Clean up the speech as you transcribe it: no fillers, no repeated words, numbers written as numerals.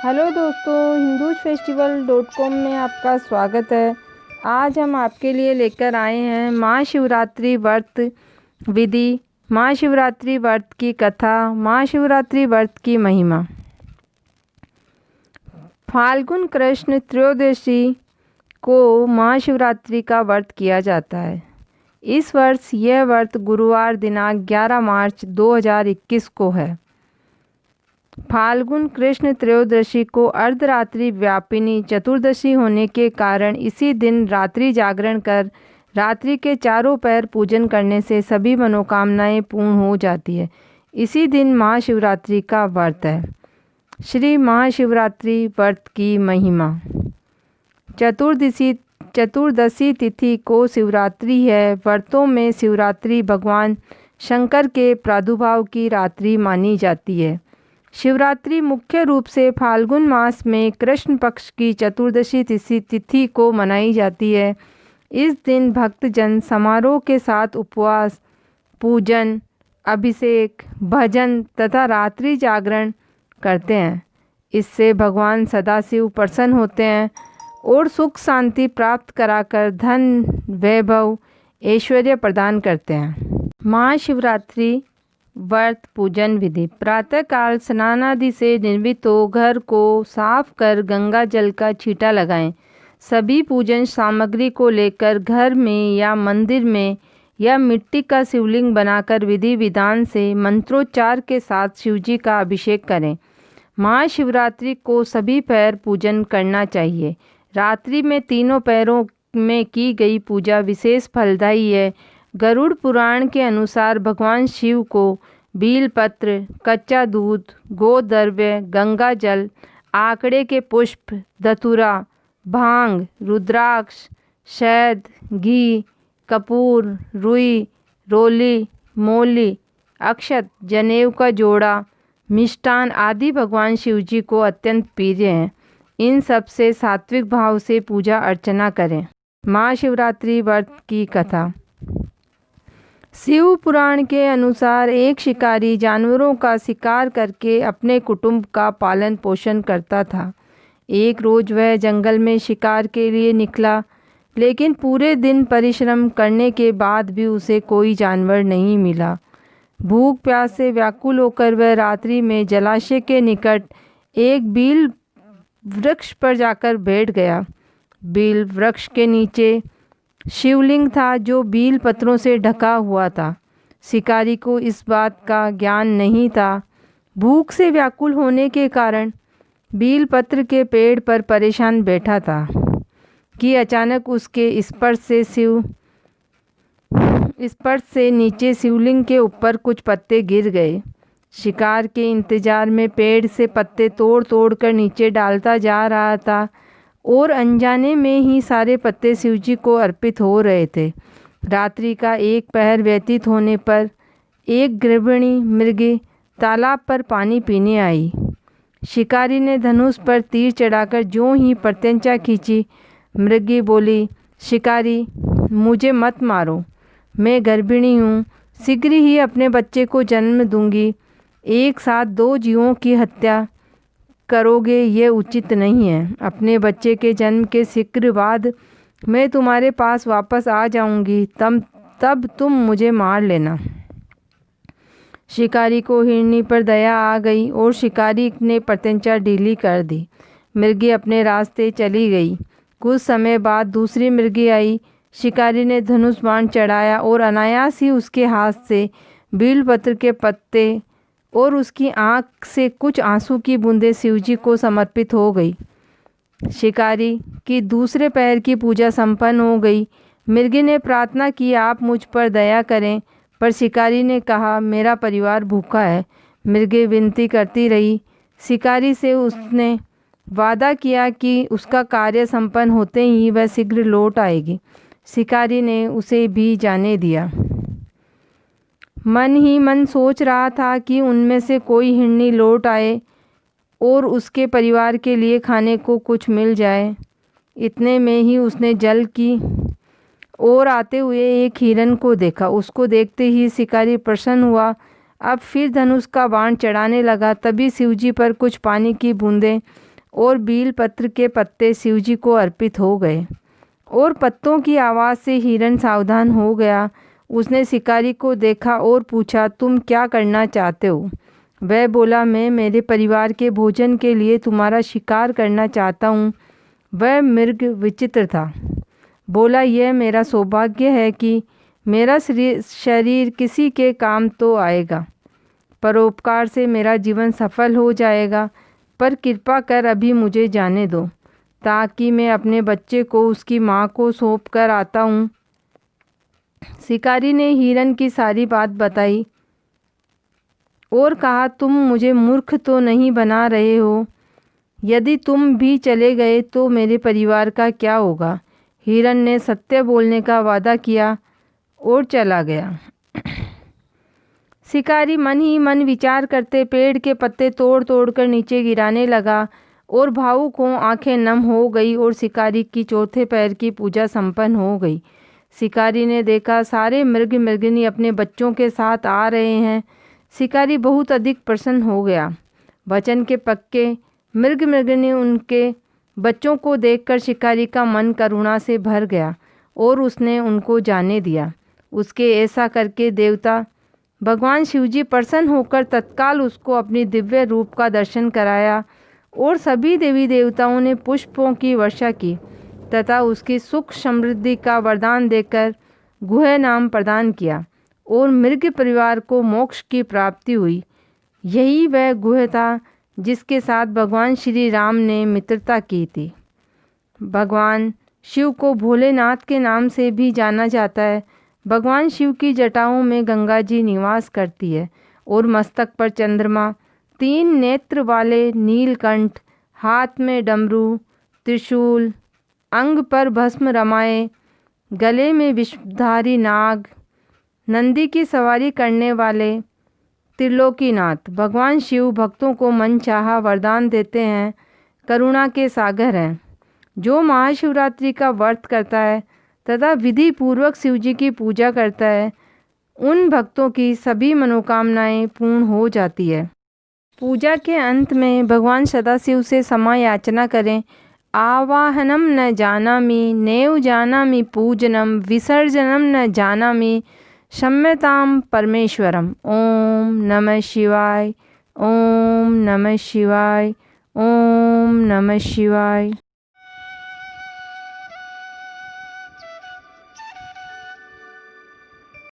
Hello दोस्तों, hinduज-festival.com में आपका स्वागत है। आज हम आपके लिए लेकर आए हैं महाशिवरात्रि व्रत विधि, महाशिवरात्रि व्रत की कथा, महाशिवरात्रि व्रत की महिमा। फाल्गुन कृष्ण त्रयोदशी को महाशिवरात्रि का व्रत किया जाता है। इस वर्ष यह व्रत गुरुवार दिनांक 11 मार्च 2021 को है। फाल्गुन कृष्ण त्रयोदशी को अर्धरात्रि व्यापिनी चतुर्दशी होने के कारण इसी दिन रात्रि जागरण कर रात्रि के चारों पहर पूजन करने से सभी मनोकामनाएं पूर्ण हो जाती है। इसी दिन महाशिवरात्रि का व्रत है। श्री महाशिवरात्रि व्रत की महिमा। चतुर्दशी तिथि को शिवरात्रि है। व्रतों में शिवरात्रि भगवान शंकर के प्रादुर्भाव की रात्रि मानी जाती है। शिवरात्रि मुख्य रूप से फाल्गुन मास में कृष्ण पक्ष की चतुर्दशी तिथि को मनाई जाती है। इस दिन भक्तजन समारोह के साथ उपवास, पूजन, अभिषेक, भजन तथा रात्रि जागरण करते हैं। इससे भगवान सदाशिव प्रसन्न होते हैं और सुख शांति प्राप्त कराकर धन, वैभव, ऐश्वर्य प्रदान करते हैं। महाशिवरात्रि व्रत पूजन विधि। प्रातःकाल स्नान आदि से निर्मित हो घर को साफ कर गंगा जल का छींटा लगाएं। सभी पूजन सामग्री को लेकर घर में या मंदिर में या मिट्टी का शिवलिंग बनाकर विधि विधान से मंत्रोच्चार के साथ शिवजी का अभिषेक करें। महाशिवरात्रि को सभी पहर पूजन करना चाहिए। रात्रि में तीनों पहरों में की गई पूजा विशेष फलदायी है। गरुड़ पुराण के अनुसार भगवान शिव को बीलपत्र, कच्चा दूध, गोद्रव्य, गंगा जल, आकड़े के पुष्प, धतूरा, भांग, रुद्राक्ष, शहद, घी, कपूर, रुई, रोली, मोली, अक्षत, जनेऊ का जोड़ा, मिष्टान आदि भगवान शिवजी को अत्यंत प्रिय हैं। इन सब से सात्विक भाव से पूजा अर्चना करें। महाशिवरात्रि व्रत की कथा। शिव पुराण के अनुसार एक शिकारी जानवरों का शिकार करके अपने कुटुंब का पालन पोषण करता था। एक रोज़ वह जंगल में शिकार के लिए निकला, लेकिन पूरे दिन परिश्रम करने के बाद भी उसे कोई जानवर नहीं मिला। भूख प्यास से व्याकुल होकर वह रात्रि में जलाशय के निकट एक बील वृक्ष पर जाकर बैठ गया। बील वृक्ष के नीचे शिवलिंग था जो बील पत्रों से ढका हुआ था। शिकारी को इस बात का ज्ञान नहीं था। भूख से व्याकुल होने के कारण बील पत्र के पेड़ पर परेशान बैठा था कि अचानक उसके स्पर्श से नीचे शिवलिंग के ऊपर कुछ पत्ते गिर गए। शिकार के इंतजार में पेड़ से पत्ते तोड़ तोड़ कर नीचे डालता जा रहा था और अनजाने में ही सारे पत्ते शिवजी को अर्पित हो रहे थे। रात्रि का एक पहर व्यतीत होने पर एक गर्भिणी मृगी तालाब पर पानी पीने आई। शिकारी ने धनुष पर तीर चढ़ाकर ज्यों ही प्रत्यंचा खींची, मृगी बोली, शिकारी, मुझे मत मारो, मैं गर्भिणी हूँ, शीघ्र ही अपने बच्चे को जन्म दूंगी। एक साथ दो जीवों की हत्या करोगे ये उचित नहीं है। अपने बच्चे के जन्म के शीघ्र बाद मैं तुम्हारे पास वापस आ जाऊंगी, तब तुम मुझे मार लेना। शिकारी को हिरनी पर दया आ गई और शिकारी ने प्रत्यंचा ढीली कर दी। मृगी अपने रास्ते चली गई। कुछ समय बाद दूसरी मृगी आई। शिकारी ने धनुष बाण चढ़ाया और अनायास ही उसके हाथ से बीलपत्र के पत्ते और उसकी आँख से कुछ आंसू की बूंदें शिवजी को समर्पित हो गई। शिकारी की दूसरे पहर की पूजा संपन्न हो गई। मृगी ने प्रार्थना की, आप मुझ पर दया करें, पर शिकारी ने कहा, मेरा परिवार भूखा है। मृगी विनती करती रही। शिकारी से उसने वादा किया कि उसका कार्य संपन्न होते ही वह शीघ्र लौट आएगी। शिकारी ने उसे भी जाने दिया। मन ही मन सोच रहा था कि उनमें से कोई हिरनी लौट आए और उसके परिवार के लिए खाने को कुछ मिल जाए। इतने में ही उसने जल की ओर आते हुए एक हिरन को देखा। उसको देखते ही शिकारी प्रसन्न हुआ। अब फिर धनुष का बाण चढ़ाने लगा। तभी शिवजी पर कुछ पानी की बूंदें और बील पत्र के पत्ते शिवजी को अर्पित हो गए। और पत्तों की आवाज़ से हिरण सावधान हो गया। उसने शिकारी को देखा और पूछा, तुम क्या करना चाहते हो? वह बोला, मैं मेरे परिवार के भोजन के लिए तुम्हारा शिकार करना चाहता हूँ। वह मृग विचित्र था। बोला, यह मेरा सौभाग्य है कि मेरा शरीर किसी के काम तो आएगा। परोपकार से मेरा जीवन सफल हो जाएगा, पर कृपा कर अभी मुझे जाने दो, ताकि मैं अपने बच्चे को उसकी माँ को सौंप कर आता हूँ। शिकारी ने हिरण की सारी बात बताई और कहा, तुम मुझे मूर्ख तो नहीं बना रहे हो? यदि तुम भी चले गए तो मेरे परिवार का क्या होगा? हिरण ने सत्य बोलने का वादा किया और चला गया। शिकारी मन ही मन विचार करते पेड़ के पत्ते तोड़ तोड़ कर नीचे गिराने लगा और भावुक हो आंखें नम हो गई और शिकारी की चौथे पैर की पूजा संपन्न हो गई। शिकारी ने देखा सारे मृग मृगिनी अपने बच्चों के साथ आ रहे हैं। शिकारी बहुत अधिक प्रसन्न हो गया। वचन के पक्के मृग मृगिनी उनके बच्चों को देखकर शिकारी का मन करुणा से भर गया और उसने उनको जाने दिया। उसके ऐसा करके देवता भगवान शिवजी प्रसन्न होकर तत्काल उसको अपनी दिव्य रूप का दर्शन कराया और सभी देवी देवताओं ने पुष्पों की वर्षा की तथा उसकी सुख समृद्धि का वरदान देकर गुह नाम प्रदान किया और मृग परिवार को मोक्ष की प्राप्ति हुई। यही वह गुह था जिसके साथ भगवान श्री राम ने मित्रता की थी। भगवान शिव को भोलेनाथ के नाम से भी जाना जाता है। भगवान शिव की जटाओं में गंगा जी निवास करती है और मस्तक पर चंद्रमा, 3 नेत्र वाले नीलकंठ, हाथ में डमरू, त्रिशूल, अंग पर भस्म रमाए, गले में विषधारी नाग, नंदी की सवारी करने वाले त्रिलोकीनाथ भगवान शिव भक्तों को मनचाहा वरदान देते हैं। करुणा के सागर हैं। जो महाशिवरात्रि का व्रत करता है तथा विधि पूर्वक शिवजी की पूजा करता है, उन भक्तों की सभी मनोकामनाएं पूर्ण हो जाती है। पूजा के अंत में भगवान सदाशिव से क्षमा याचना करें। आवाहनम न जानामि, नैव जानामि पूजनम, विसर्जनम न जानामि, क्षम्यतां परमेश्वरम। ओम नमः शिवाय, ओम नमः शिवाय, ओम नमः शिवाय।